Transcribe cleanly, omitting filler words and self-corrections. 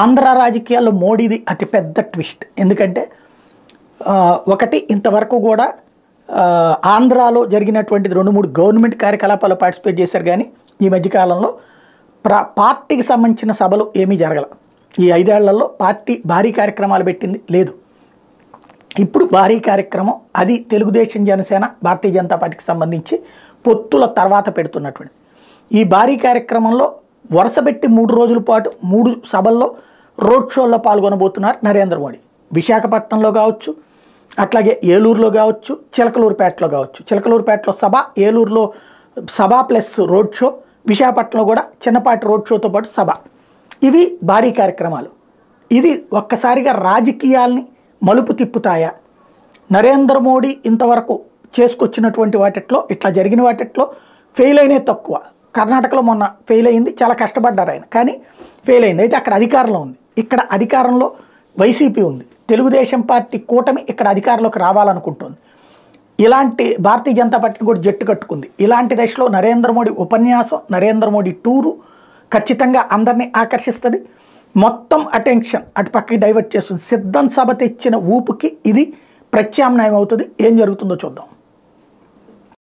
ఆంధ్ర రాజకీయాల్లో మోడీది అతిపెద్ద ట్విస్ట్. ఎందుకంటే ఒకటి ఇంతవరకు కూడా ఆంధ్రాలో జరిగినటువంటిది 2-3 గవర్నమెంట్ కార్యకలాపాలు పార్టిసిపేట్ చేశారు. కానీ ఈ మధ్యకాలంలో పార్టీకి సంబంధించిన సభలు ఏమీ జరగల. ఈ 5 ఏళ్లలో పార్టీ భారీ కార్యక్రమాలు పెట్టింది లేదు. ఇప్పుడు భారీ కార్యక్రమం అది తెలుగుదేశం, జనసేన, భారతీయ జనతా పార్టీకి సంబంధించి పొత్తుల తర్వాత పెడుతున్నటువంటి ఈ భారీ కార్యక్రమంలో వరుసపెట్టి 3 రోజుల పాటు 3 సభల్లో రోడ్ షోల్లో పాల్గొనబోతున్నారు నరేంద్ర మోడీ. విశాఖపట్నంలో కావచ్చు, అట్లాగే ఏలూరులో కావచ్చు, చిలకలూరుపేటలో కావచ్చు. చిలకలూరుపేటలో సభ, ఏలూరులో సభ ప్లస్ రోడ్ షో, విశాఖపట్నంలో కూడా చిన్నపాటి రోడ్ షోతో పాటు సభ. ఇవి భారీ కార్యక్రమాలు. ఇది ఒక్కసారిగా రాజకీయాల్ని మలుపు తిప్పుతాయా? నరేంద్ర మోడీ ఇంతవరకు చేసుకొచ్చినటువంటి వాటిట్లో, ఇట్లా జరిగిన వాటిట్లో ఫెయిల్ అయినే తక్కువ. కర్ణాటకలో మొన్న ఫెయిల్ అయింది, చాలా కష్టపడ్డారు ఆయన, కానీ ఫెయిల్ అయింది. అయితే అక్కడ అధికారంలో ఉంది, ఇక్కడ అధికారంలో వైసీపీ ఉంది. తెలుగుదేశం పార్టీ కూటమి ఇక్కడ అధికారంలోకి రావాలనుకుంటుంది. ఇలాంటి భారతీయ జనతా పార్టీని కూడా జట్టు కట్టుకుంది. ఇలాంటి దశలో నరేంద్ర మోడీ ఉపన్యాసం, నరేంద్ర మోడీ టూరు ఖచ్చితంగా అందరినీ ఆకర్షిస్తుంది. మొత్తం అటెన్షన్ అటు పక్కకి డైవర్ట్ చేస్తుంది. సిద్ధం సభ తెచ్చిన ఊపుకి ఇది ప్రత్యామ్నాయం అవుతుంది. ఏం జరుగుతుందో చూద్దాం.